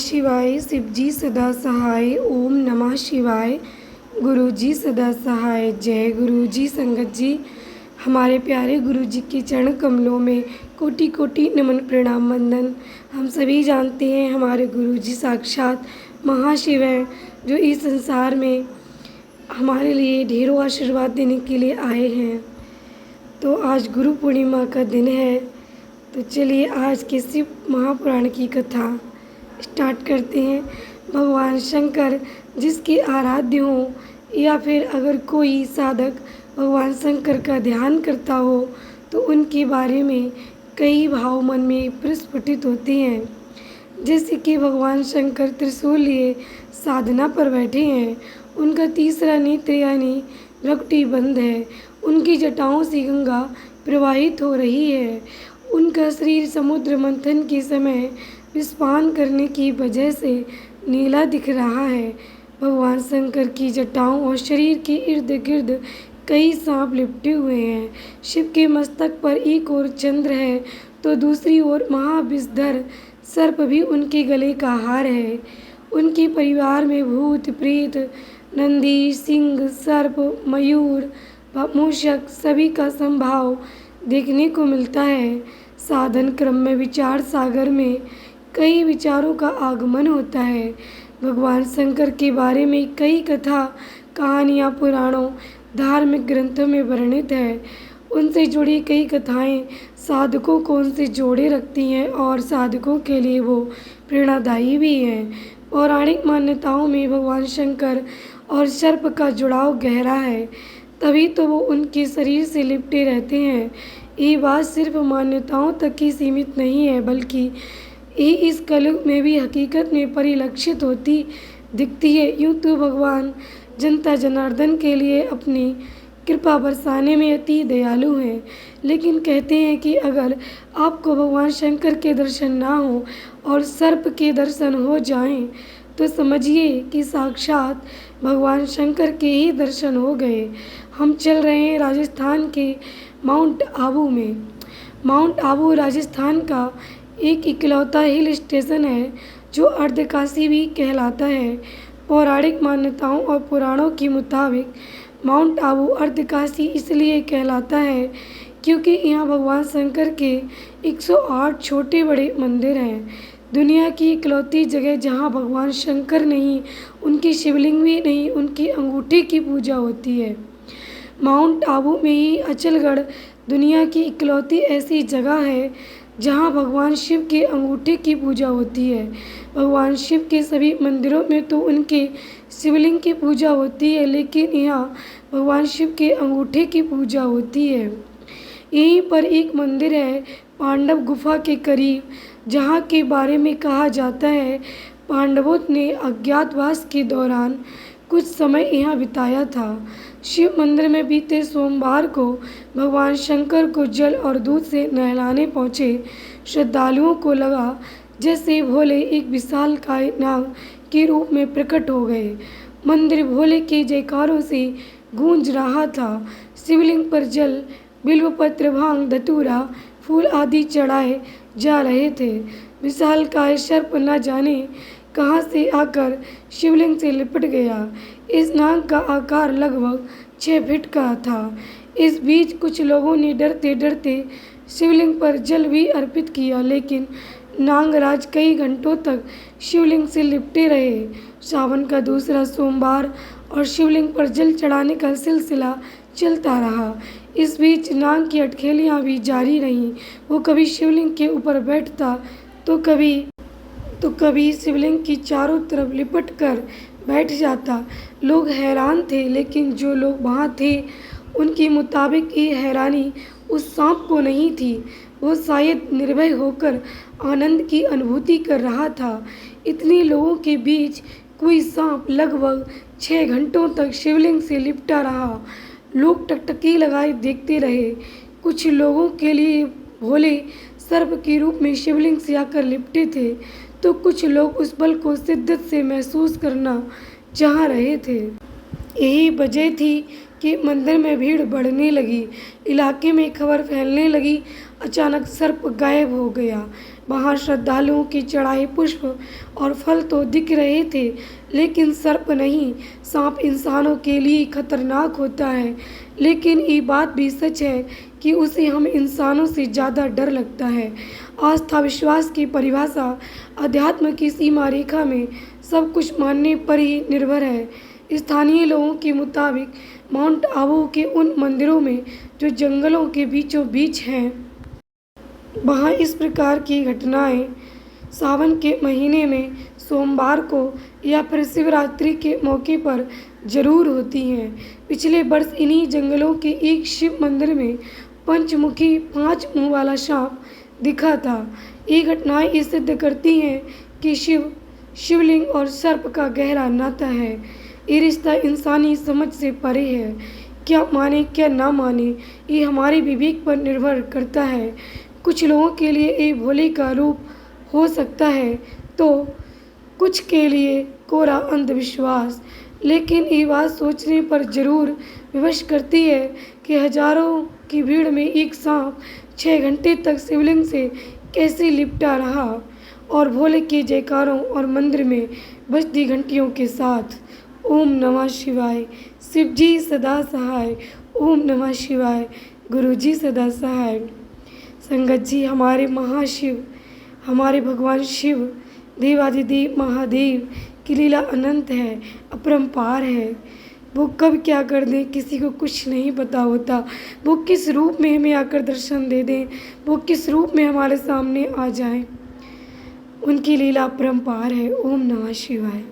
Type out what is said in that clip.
शिवाय। शिव जी सदा सहाय। ओम नमः शिवाय। गुरु जी सदा सहाय। जय गुरु जी। संगत जी, हमारे प्यारे गुरु जी के चरण कमलों में कोटि कोटि नमन प्रणाम वंदन। हम सभी जानते हैं हमारे गुरु जी साक्षात महाशिव हैं, जो इस संसार में हमारे लिए ढेरों आशीर्वाद देने के लिए आए हैं। तो आज गुरु पूर्णिमा का दिन है, तो चलिए आज के शिव महापुराण की कथा स्टार्ट करते हैं। भगवान शंकर जिसके आराध्य हों, या फिर अगर कोई साधक भगवान शंकर का ध्यान करता हो तो उनके बारे में कई भाव मन में प्रस्फुटित होते हैं। जैसे कि भगवान शंकर त्रिशूल लिए साधना पर बैठे हैं, उनका तीसरा नेत्र यानी भ्रुकुटी बंद है, उनकी जटाओं से गंगा प्रवाहित हो रही है, उनका शरीर समुद्र मंथन के समय विषपान करने की वजह से नीला दिख रहा है। भगवान शंकर की जटाओं और शरीर के इर्द गिर्द कई सांप लिपटे हुए हैं। शिव के मस्तक पर एक ओर चंद्र है तो दूसरी ओर महाविषधर सर्प भी उनके गले का हार है। उनके परिवार में भूत, प्रेत, नंदी, सिंह, सर्प, मयूर, मूषक सभी का संभाव देखने को मिलता है। साधन क्रम में विचार सागर में कई विचारों का आगमन होता है। भगवान शंकर के बारे में कई कथा कहानियाँ पुराणों धार्मिक ग्रंथों में वर्णित है। उनसे जुड़ी कई कथाएं साधकों को उनसे जोड़े रखती हैं और साधकों के लिए वो प्रेरणादायी भी हैं। पौराणिक मान्यताओं में भगवान शंकर और सर्प का जुड़ाव गहरा है, तभी तो वो उनके शरीर से लिपटे रहते हैं। ये बात सिर्फ मान्यताओं तक ही सीमित नहीं है, बल्कि ये इस कलयुग में भी हकीकत में परिलक्षित होती दिखती है। यूँ तो भगवान जनता जनार्दन के लिए अपनी कृपा बरसाने में अति दयालु हैं, लेकिन कहते हैं कि अगर आपको भगवान शंकर के दर्शन ना हो और सर्प के दर्शन हो जाएं, तो समझिए कि साक्षात भगवान शंकर के ही दर्शन हो गए। हम चल रहे हैं राजस्थान के माउंट आबू में। माउंट आबू राजस्थान का एक इकलौता हिल स्टेशन है जो अर्धकाशी भी कहलाता है। पौराणिक मान्यताओं और पुराणों के मुताबिक माउंट आबू अर्धकाशी इसलिए कहलाता है क्योंकि यहाँ भगवान शंकर के 108 छोटे बड़े मंदिर हैं। दुनिया की इकलौती जगह जहाँ भगवान शंकर नहीं, उनकी शिवलिंग भी नहीं, उनकी अंगूठे की पूजा होती है। माउंट आबू में ही अचलगढ़ दुनिया की इकलौती ऐसी जगह है जहाँ भगवान शिव के अंगूठे की पूजा होती है। भगवान शिव के सभी मंदिरों में तो उनके शिवलिंग की पूजा होती है, लेकिन यहाँ भगवान शिव के अंगूठे की पूजा होती है। यहीं पर एक मंदिर है पांडव गुफा के करीब, जहाँ के बारे में कहा जाता है पांडवों ने अज्ञातवास के दौरान कुछ समय यहाँ बिताया था। शिव मंदिर में बीते सोमवार को भगवान शंकर को जल और दूध से नहलाने पहुँचे श्रद्धालुओं को लगा जैसे भोले एक विशालकाय नाग के रूप में प्रकट हो गए। मंदिर भोले के जयकारों से गूंज रहा था। शिवलिंग पर जल, बिल्वपत्र, भांग, धतूरा, फूल आदि चढ़ाए जा रहे थे। विशालकाय सर्प न जाने कहाँ से आकर शिवलिंग से लिपट गया। इस नाग का आकार लगभग 6 फीट का था। इस बीच कुछ लोगों ने डरते डरते शिवलिंग पर जल भी अर्पित किया, लेकिन नागराज कई घंटों तक शिवलिंग से लिपटे रहे। सावन का दूसरा सोमवार और शिवलिंग पर जल चढ़ाने का सिलसिला चलता रहा। इस बीच नाग की अटखेलियाँ भी जारी रहीं। वो कभी शिवलिंग के ऊपर बैठता तो कभी शिवलिंग की चारों तरफ लिपट कर बैठ जाता। लोग हैरान थे, लेकिन जो लोग वहाँ थे उनके मुताबिक ये हैरानी उस सांप को नहीं थी। वो शायद निर्भय होकर आनंद की अनुभूति कर रहा था। इतने लोगों के बीच कोई सांप लगभग 6 घंटों तक शिवलिंग से लिपटा रहा। लोग टकटकी लगाए देखते रहे। कुछ लोगों के लिए भोले सर्प के रूप में शिवलिंग से आकर लिपटे थे, तो कुछ लोग उस बल को शिद्दत से महसूस करना चाह रहे थे। यही वजह थी कि मंदिर में भीड़ बढ़ने लगी। इलाके में खबर फैलने लगी, अचानक सर्प गायब हो गया। वहाँ श्रद्धालुओं की चढ़ाए पुष्प और फल तो दिख रहे थे, लेकिन सर्प नहीं। सांप इंसानों के लिए खतरनाक होता है, लेकिन ये बात भी सच है कि उसे हम इंसानों से ज़्यादा डर लगता है। आस्था विश्वास की परिभाषा अध्यात्म की सीमा रेखा में सब कुछ मानने पर ही निर्भर है। स्थानीय लोगों के मुताबिक माउंट आबू के उन मंदिरों में जो जंगलों के बीचों बीच हैं, वहाँ इस प्रकार की घटनाएं सावन के महीने में सोमवार को या फिर शिवरात्रि के मौके पर जरूर होती हैं। पिछले वर्ष इन्हीं जंगलों के एक शिव मंदिर में पंचमुखी 5 मुंह वाला सांप दिखा था। ये घटनाएं ये सिद्ध करती हैं कि शिवलिंग और सर्प का गहरा नाता है। ये रिश्ता इंसानी समझ से परे है। क्या माने क्या ना माने, ये हमारे विवेक पर निर्भर करता है। कुछ लोगों के लिए ये भोले का रूप हो सकता है, तो कुछ के लिए कोरा अंधविश्वास। लेकिन ये बात सोचने पर जरूर विवश करती है कि हजारों की भीड़ में एक सांप 6 घंटे तक शिवलिंग से कैसे लिपटा रहा, और भोले के जयकारों और मंदिर में बजती घंटियों के साथ। ओम नमः शिवाय। शिव जी सदा सहाय। ओम नमः शिवाय। गुरु जी सदा सहाय। संगत जी, हमारे महाशिव, हमारे भगवान शिव देवाधिदेव महादेव की लीला अनंत है, अपरंपार है। वो कब क्या कर दें किसी को कुछ नहीं पता होता। वो किस रूप में हमें आकर दर्शन दे दें, वो किस रूप में हमारे सामने आ जाएं, उनकी लीला अपरंपार है। ओम नमः शिवाय।